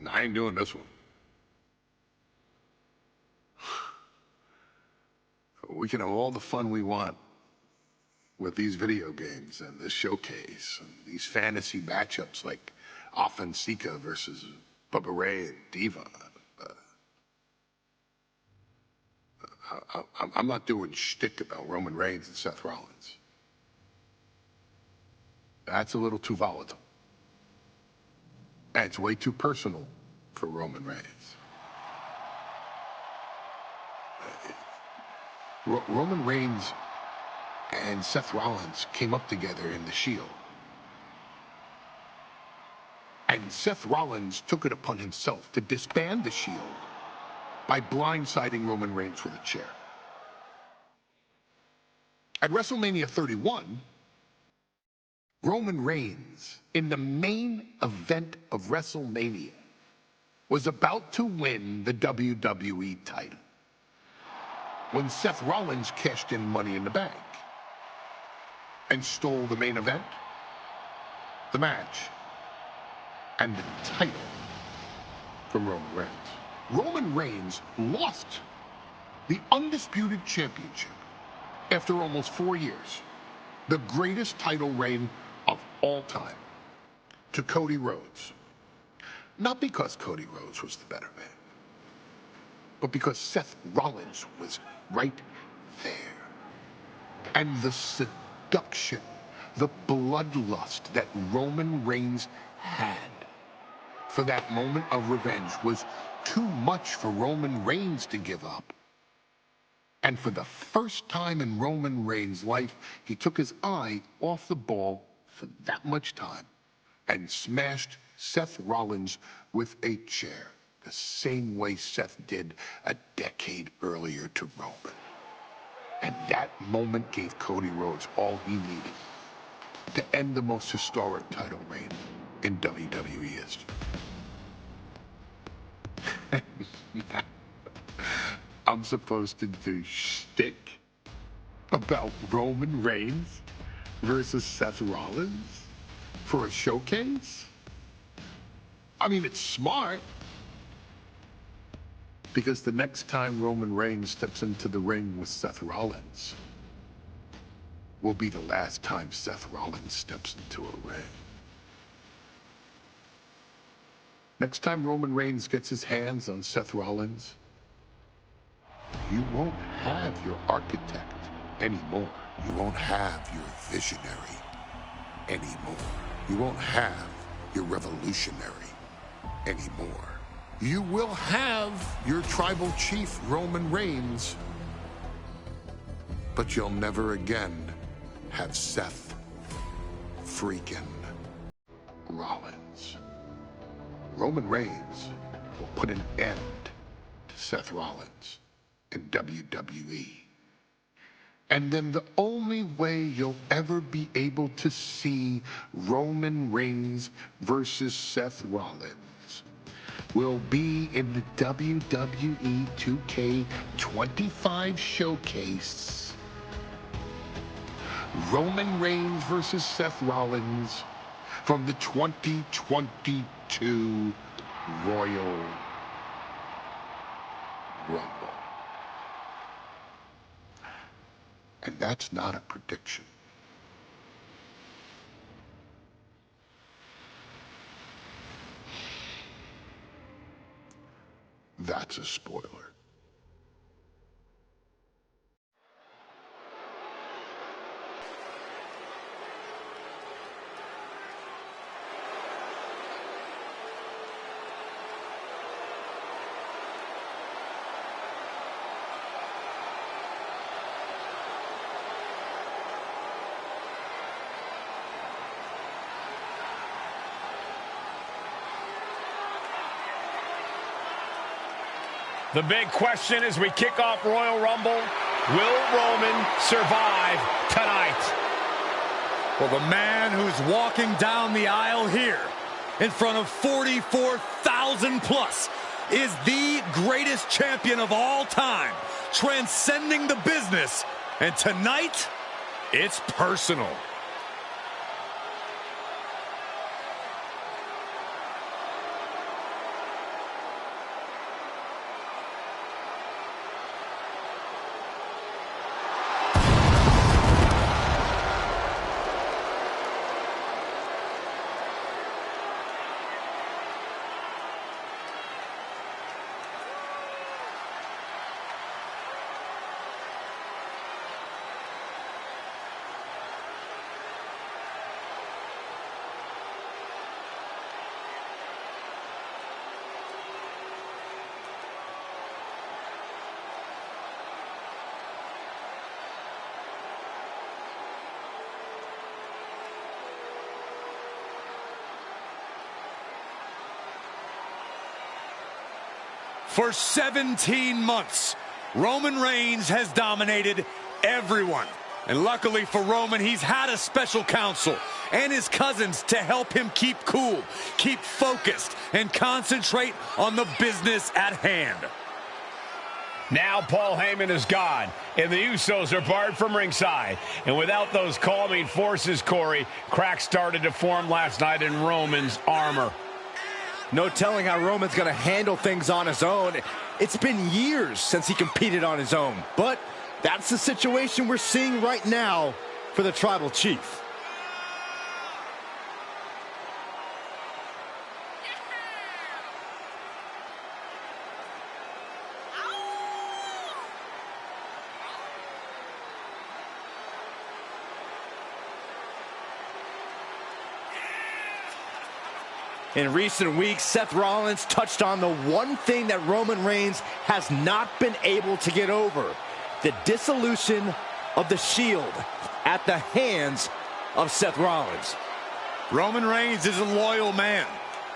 I ain't doing this one. We can have all the fun we want with these video games and this showcase and these fantasy matchups like Offensica versus Bubba Ray and Diva. I'm not doing shtick about Roman Reigns and Seth Rollins. That's a little too volatile. And it's way too personal for Roman Reigns. Roman Reigns and Seth Rollins came up together in the Shield. And Seth Rollins took it upon himself to disband the Shield by blindsiding Roman Reigns with a chair. At WrestleMania 31, Roman Reigns, in the main event of WrestleMania, was about to win the WWE title when Seth Rollins cashed in Money in the Bank and stole the main event, the match, and the title from Roman Reigns. Roman Reigns lost the Undisputed Championship after almost 4 years, the greatest title reign of all time, to Cody Rhodes. Not because Cody Rhodes was the better man, but because Seth Rollins was right there. And the seduction, the bloodlust that Roman Reigns had for that moment of revenge was too much for Roman Reigns to give up. And for the first time in Roman Reigns' life, he took his eye off the ball for that much time and smashed Seth Rollins with a chair, the same way Seth did a decade earlier to Roman. And that moment gave Cody Rhodes all he needed to end the most historic title reign in WWE history. I'm supposed to do shtick about Roman Reigns versus Seth Rollins for a showcase? I mean, it's smart, because the next time Roman Reigns steps into the ring with Seth Rollins will be the last time Seth Rollins steps into a ring. Next time Roman Reigns gets his hands on Seth Rollins, you won't have your architect anymore. You won't have your visionary anymore. You won't have your revolutionary anymore. You will have your tribal chief, Roman Reigns, but you'll never again have Seth freaking Rollins. Roman Reigns will put an end to Seth Rollins in WWE. And then the only way you'll ever be able to see Roman Reigns versus Seth Rollins will be in the WWE 2K25 showcase. Roman Reigns versus Seth Rollins from the 2022 Royal Rumble. And that's not a prediction. That's a spoiler. The big question as we kick off Royal Rumble, will Roman survive tonight? Well, the man who's walking down the aisle here in front of 44,000 plus is the greatest champion of all time, transcending the business. And tonight, it's personal. For 17 months, Roman Reigns has dominated everyone. And luckily for Roman, he's had a special counsel and his cousins to help him keep cool, keep focused, and concentrate on the business at hand. Now Paul Heyman is gone, and the Usos are barred from ringside. And without those calming forces, Corey, cracks started to form last night in Roman's armor. No telling how Roman's going to handle things on his own. It's been years since he competed on his own, but that's the situation we're seeing right now for the Tribal Chief. In recent weeks, Seth Rollins touched on the one thing that Roman Reigns has not been able to get over: the dissolution of the Shield at the hands of Seth Rollins. Roman Reigns is a loyal man,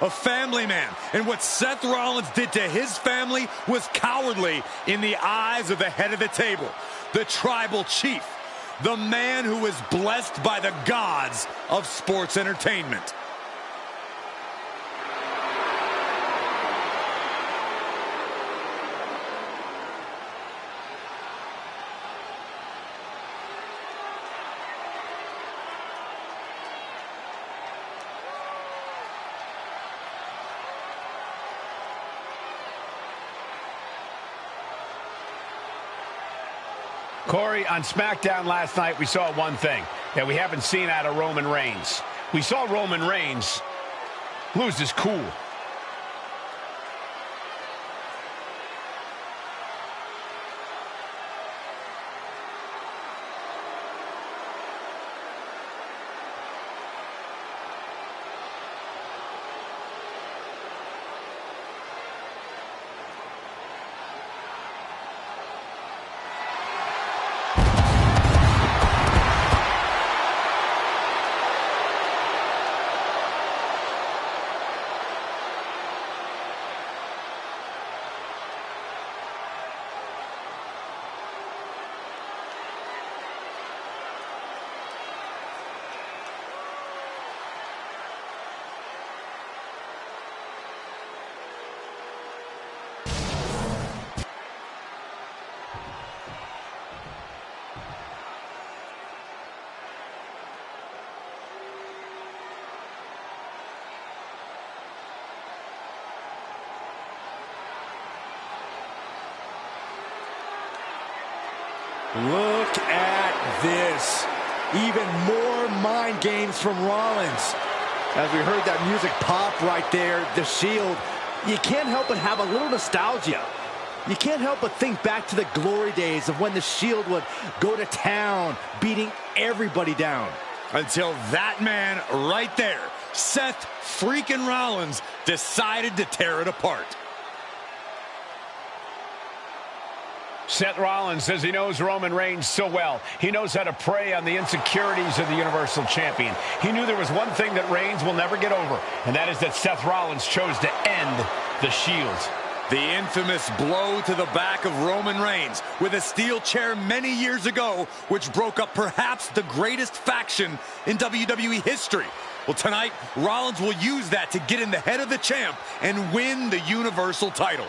a family man, and what Seth Rollins did to his family was cowardly in the eyes of the head of the table, the Tribal Chief, the man who is blessed by the gods of sports entertainment. Corey, on SmackDown last night, we saw one thing that we haven't seen out of Roman Reigns. We saw Roman Reigns lose his cool. Look at this. Even more mind games from Rollins. As we heard that music pop right there, the Shield, you can't help but have a little nostalgia. You can't help but think back to the glory days of when the Shield would go to town, beating everybody down. Until that man right there, Seth freaking Rollins, decided to tear it apart. Seth Rollins says he knows Roman Reigns so well. He knows how to prey on the insecurities of the Universal Champion. He knew there was one thing that Reigns will never get over, and that is that Seth Rollins chose to end the Shield. The infamous blow to the back of Roman Reigns with a steel chair many years ago, which broke up perhaps the greatest faction in WWE history. Well, tonight, Rollins will use that to get in the head of the champ and win the Universal title.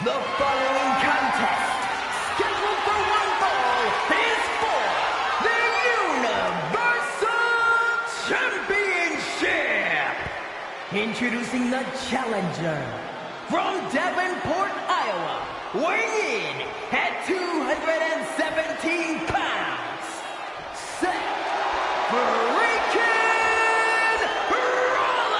The following contest, scheduled for one fall, is for the Universal Championship. Introducing the challenger from Davenport, Iowa, weighing in at 217 pounds, Seth freaking Rollins.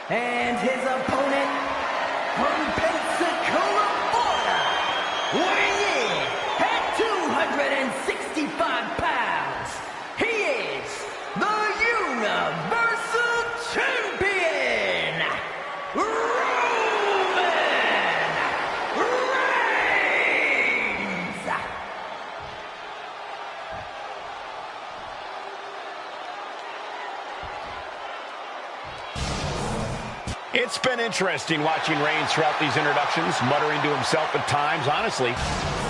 And his opponent from Pensacola, Florida, weighing in at 265 pounds, he is the Universal Champion, Roman Reigns! It's been interesting watching Reigns throughout these introductions, muttering to himself at times. Honestly,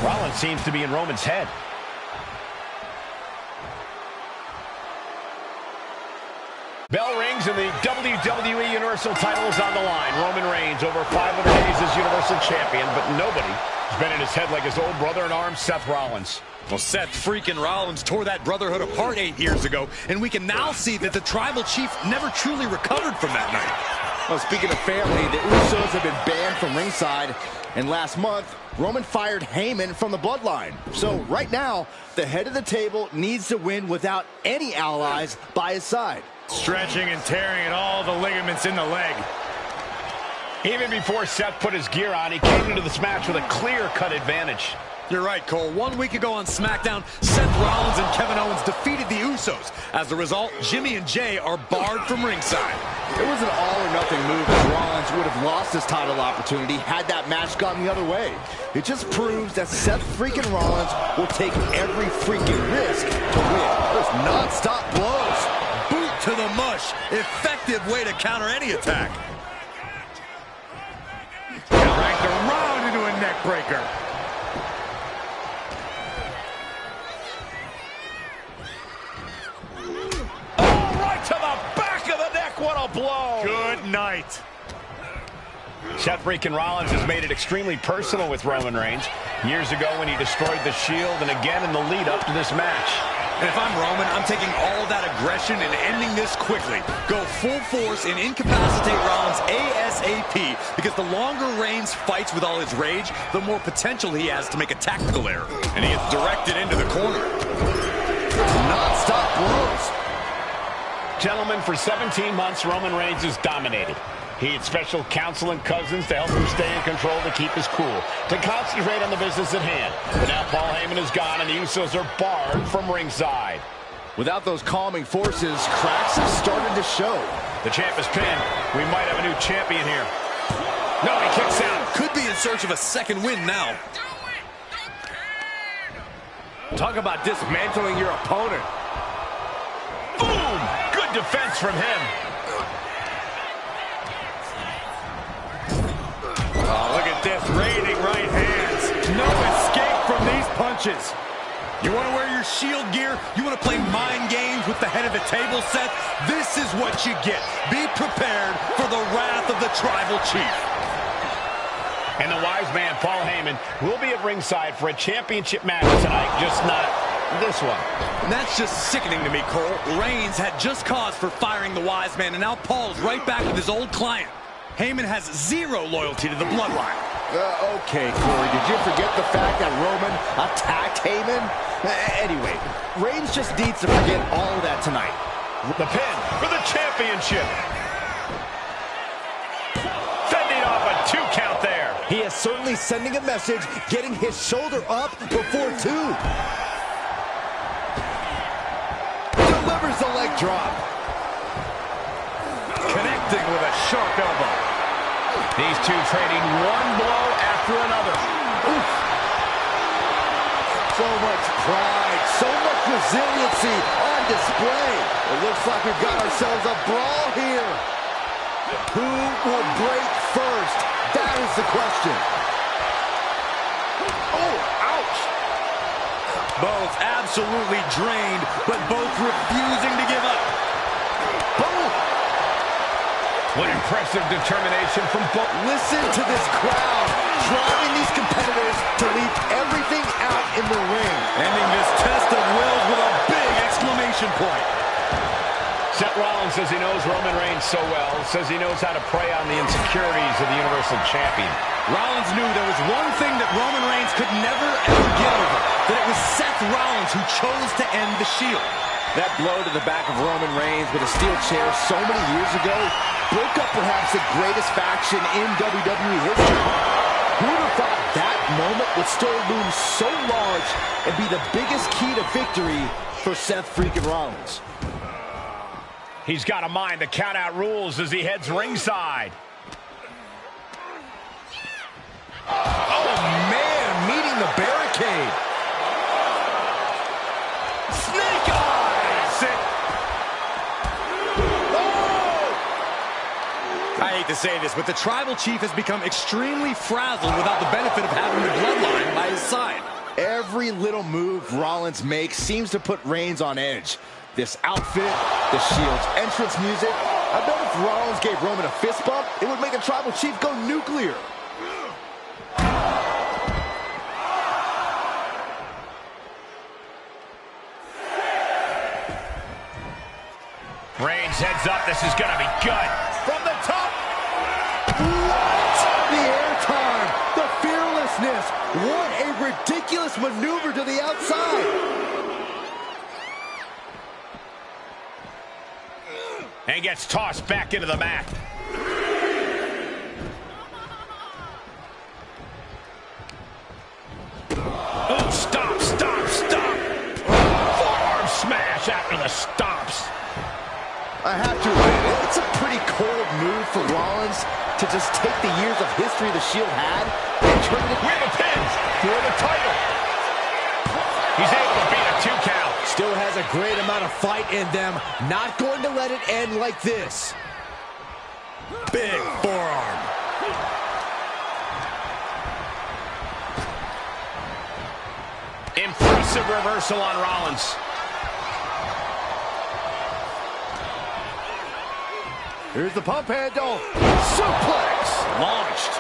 Rollins seems to be in Roman's head. Bell rings and the WWE Universal title is on the line. Roman Reigns over 500 days as Universal Champion, but nobody has been in his head like his old brother-in-arms, Seth Rollins. Well, Seth freaking Rollins tore that brotherhood apart 8 years ago, and we can now see that the Tribal Chief never truly recovered from that night. Well, speaking of family, the Usos have been banned from ringside, and last month, Roman fired Heyman from the bloodline. So right now, the head of the table needs to win without any allies by his side. Stretching and tearing at all the ligaments in the leg. Even before Seth put his gear on, he came into this match with a clear-cut advantage. You're right, Cole. 1 week ago on SmackDown, Seth Rollins and Kevin Owens defeated the Usos. As a result, Jimmy and Jay are barred from ringside. It was an all-or-nothing move as Rollins would have lost his title opportunity had that match gone the other way. It just proves that Seth freaking Rollins will take every freaking risk to win. Those non-stop blows. Boot to the mush. Effective way to counter any attack. Dragged around into a neck breaker. To the back of the neck, what a blow! Good night. Seth freaking Rollins has made it extremely personal with Roman Reigns. Years ago when he destroyed the Shield, and again in the lead-up to this match. And if I'm Roman, I'm taking all that aggression and ending this quickly. Go full force and incapacitate Rollins ASAP, because the longer Reigns fights with all his rage, the more potential he has to make a tactical error. And he gets directed into the corner. Non-stop blows. Gentlemen, for 17 months, Roman Reigns has dominated. He had special counsel and cousins to help him stay in control, to keep his cool, to concentrate on the business at hand. But now Paul Heyman is gone, and the Usos are barred from ringside. Without those calming forces, cracks have started to show. The champ is pinned. We might have a new champion here. No, he kicks out. Could be in search of a second win now. Talk about dismantling your opponent. Boom! Good defense from him. Oh, look at this, raining right hands. No escape from these punches. You want to wear your Shield gear? You want to play mind games with the head of the table, Seth? This is what you get. Be prepared for the wrath of the Tribal Chief. And the wise man, Paul Heyman, will be at ringside for a championship match tonight, just not this one. And that's just sickening to me, Cole. Reigns had just cause for firing the wise man, and now Paul's right back with his old client. Heyman has zero loyalty to the bloodline. Okay, Corey, did you forget the fact that Roman attacked Heyman? Anyway, Reigns just needs to forget all of that tonight. The pin for the championship. Fending off a 2 count there. He is certainly sending a message, getting his shoulder up before 2. Delivers the leg drop. Connecting with a sharp elbow. These two trading one blow after another. Oof. So much pride, so much resiliency on display. It looks like we've got ourselves a brawl here. Who will break first? That is the question. Oh, ouch. Both absolutely drained, but both refusing to give up. Boom. What impressive determination from both. Listen to this crowd, driving these competitors to leave everything out in the ring. Ending this test of wills with a big exclamation point. Seth Rollins says he knows Roman Reigns so well, says he knows how to prey on the insecurities of the Universal Champion. Rollins knew there was one thing that Roman Reigns could never, ever get over, that it was Seth Rollins who chose to end the Shield. That blow to the back of Roman Reigns with a steel chair so many years ago broke up perhaps the greatest faction in WWE history. Who would have thought that moment would still loom so large and be the biggest key to victory for Seth freaking Rollins? He's got to mind the count-out rules as he heads ringside. Oh, man, meeting the barricade. Snake eyes! Oh! I hate to say this, but the Tribal Chief has become extremely frazzled without the benefit of having the bloodline by his side. Every little move Rollins makes seems to put Reigns on edge. This outfit, the Shield's entrance music. I bet if Rollins gave Roman a fist bump, it would make the Tribal Chief go nuclear. Reigns heads up. This is going to be good. From the top. What? The airtime, the fearlessness. What a ridiculous maneuver to the outside. And gets tossed back into the mat. Oh, stop, stop, stop. Forearm smash after the stops. I have to admit, it's a pretty cold move for Rollins to just take the years of history the Shield had and turn it with a pin for the title. He's able to beat a 2 count. Still has a great amount of fight in them. Not going to let it end like this. Big forearm. Impressive reversal on Rollins. Here's the pump handle. Suplex. Launched.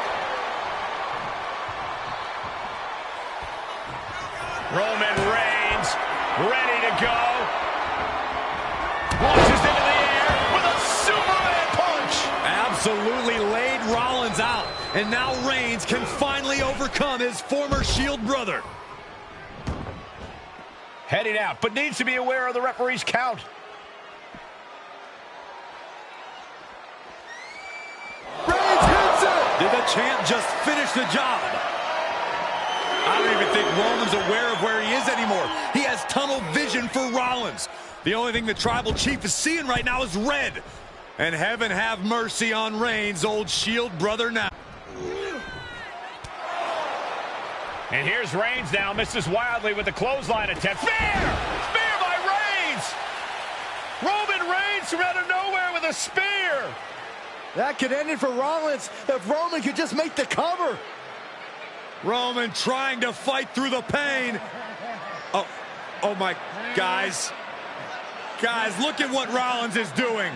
Roman Reigns ready to go. Launches into the air with a Superman punch. Absolutely laid Rollins out. And now Reigns can finally overcome his former Shield brother. Heading out, but needs to be aware of the referee's count. Reigns hits it. Did the champ just finish the job? I don't even think Roman's aware of where he is anymore. He has tunnel vision for Rollins. The only thing the Tribal Chief is seeing right now is red. And heaven have mercy on Reigns' old Shield brother now. And here's Reigns now, misses wildly with the clothesline attempt. Spear! Spear by Reigns! Roman Reigns from out of nowhere with a spear! That could end it for Rollins if Roman could just make the cover. Roman trying to fight through the pain. Oh my, guys. Guys, look at what Rollins is doing.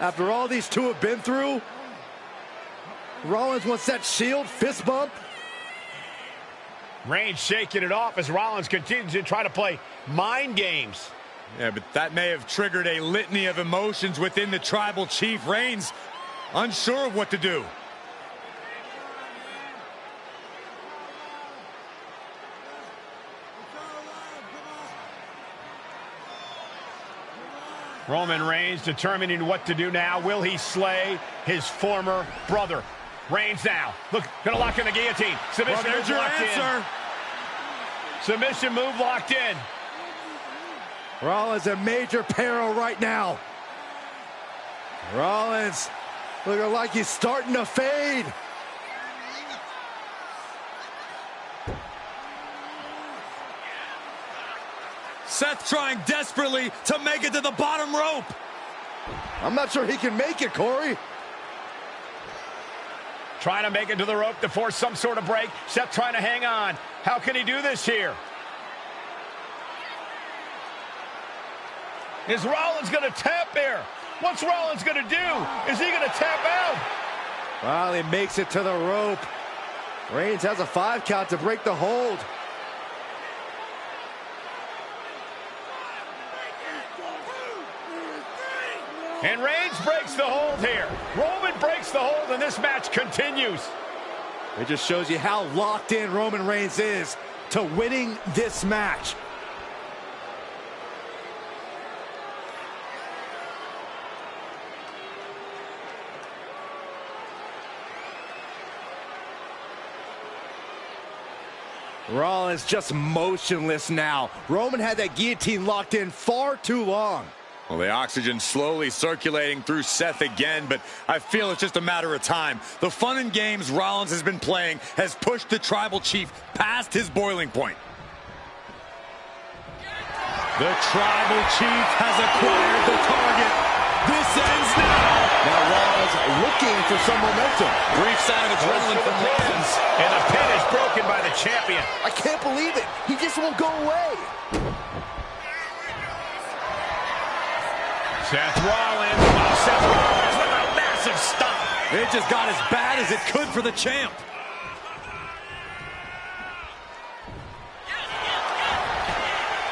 After all these two have been through, Rollins wants that Shield fist bump. Reigns shaking it off as Rollins continues to try to play mind games. Yeah, but that may have triggered a litany of emotions within the Tribal Chief. Reigns unsure of what to do. Roman Reigns determining what to do now. Will he slay his former brother? Reigns now. Look, gonna lock in the guillotine. Submission Well, there's move your locked answer. in. Submission move locked in. Rollins in major peril right now. Rollins looking like he's starting to fade. Seth trying desperately to make it to the bottom rope. I'm not sure he can make it, Corey. Trying to make it to the rope to force some sort of break. Seth trying to hang on. How can he do this here? Is Rollins going to tap there? What's Rollins going to do? Is he going to tap out? Well, he makes it to the rope. Reigns has a 5 count to break the hold. And Reigns breaks the hold here. Roman breaks the hold, and this match continues. It just shows you how locked in Roman Reigns is to winning this match. Rollins just motionless now. Roman had that guillotine locked in far too long. Well, the oxygen slowly circulating through Seth again, but I feel it's just a matter of time. The fun and games Rollins has been playing has pushed the Tribal Chief past his boiling point. The Tribal Chief has acquired the target. This ends now. Now Rollins looking for some momentum. Brief sign of adrenaline from Rollins, and the pin is broken by the champion. I can't believe it. He just won't go away. Seth Rollins. Oh, Seth Rollins with a massive stop. It just got as bad as it could for the champ.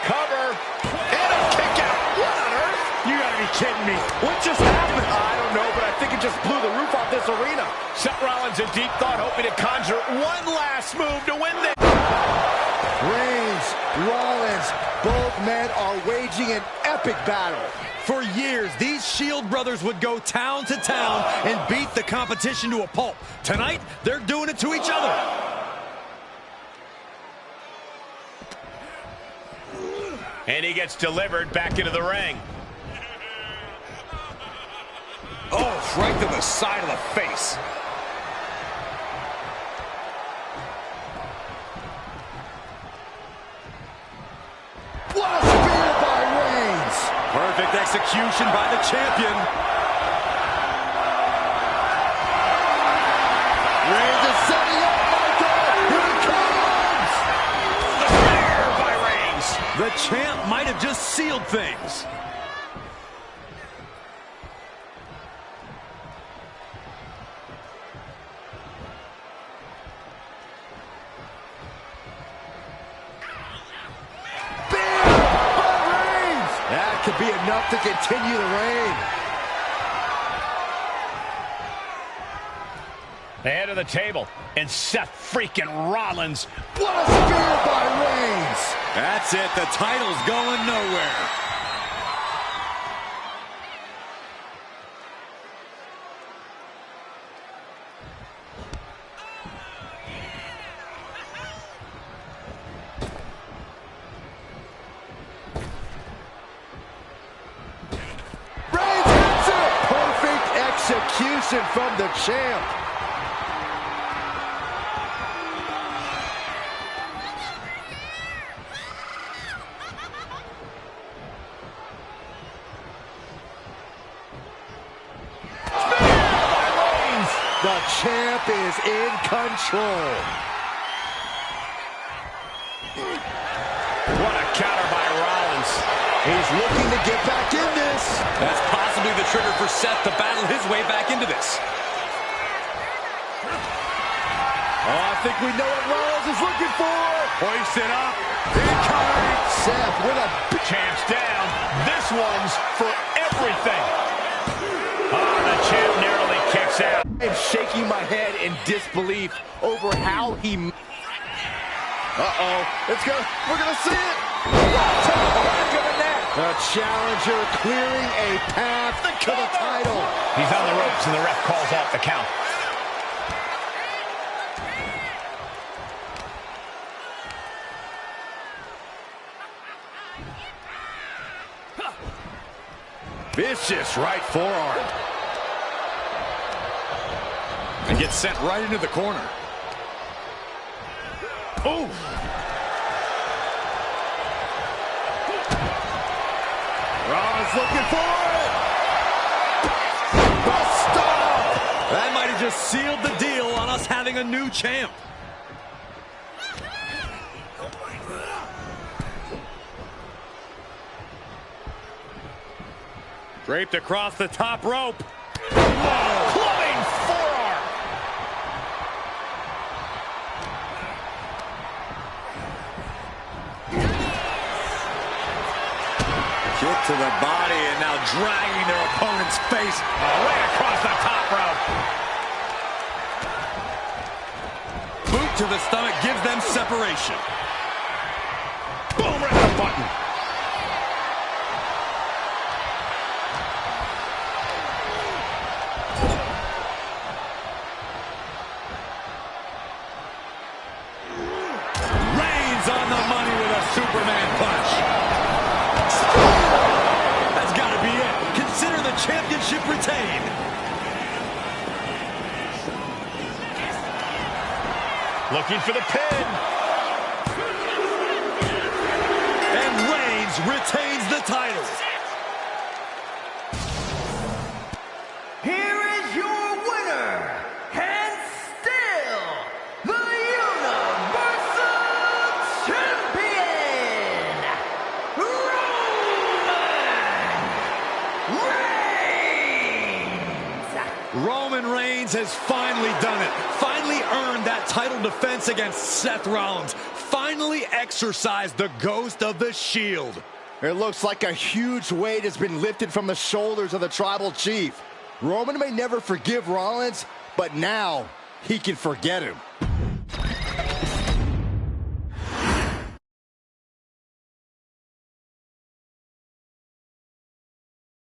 Cover. And a kick out. What on earth? You gotta be kidding me. What just happened? I don't know, but I think it just blew the roof off this arena. Seth Rollins in deep thought, hoping to conjure one last move to win this. Reigns, Rollins, both men are waging an epic battle. For years, these Shield brothers would go town to town and beat the competition to a pulp. Tonight, they're doing it to each other. And he gets delivered back into the ring. Oh, right to the side of the face. What a spear by Reigns! Perfect execution by the champion. Reigns is setting up, Michael! Here it comes! The spear by Reigns. The champ might have just sealed things. That could be enough to continue the reign. The head of the table, and Seth freaking Rollins. What a spear by Reigns! That's it. The title's going nowhere. Execution from the champ. The champ is in control. What a counter by Rollins. He's looking to get back in this. That's possibly the trigger for Seth to battle his way back into this. Oh, I think we know what Rollins is looking for. Hoist it up. Incoming. Seth with a Champ's down. This one's for everything. Oh, the champ narrowly kicks out. I'm shaking my head in disbelief over how he... Uh-oh. It's good. We're going to see it. To the back of the net. The challenger clearing a path to the title. He's on the ropes, and the ref calls off the count. Vicious right forearm. And gets sent right into the corner. Ooh. Rollins looking for it. The stop. That might have just sealed the deal on us having a new champ. Draped across the top rope. Clubbing forearm. Kick to the body, and now dragging their opponent's face Right across the top rope. boot to the stomach gives them separation. Boom, right on the button. Reigns on the money with a Superman punch. That's got to be it. Consider the championship retained. Looking for the pin. And Reigns retains the title. Here is your winner, and still the Universal Champion, Roman Reigns has finally done it. Finally earned that title defense against Seth Rollins. Finally exorcised the ghost of the Shield. It looks like a huge weight has been lifted from the shoulders of the tribal chief. Roman may never forgive Rollins, but now he can forget him.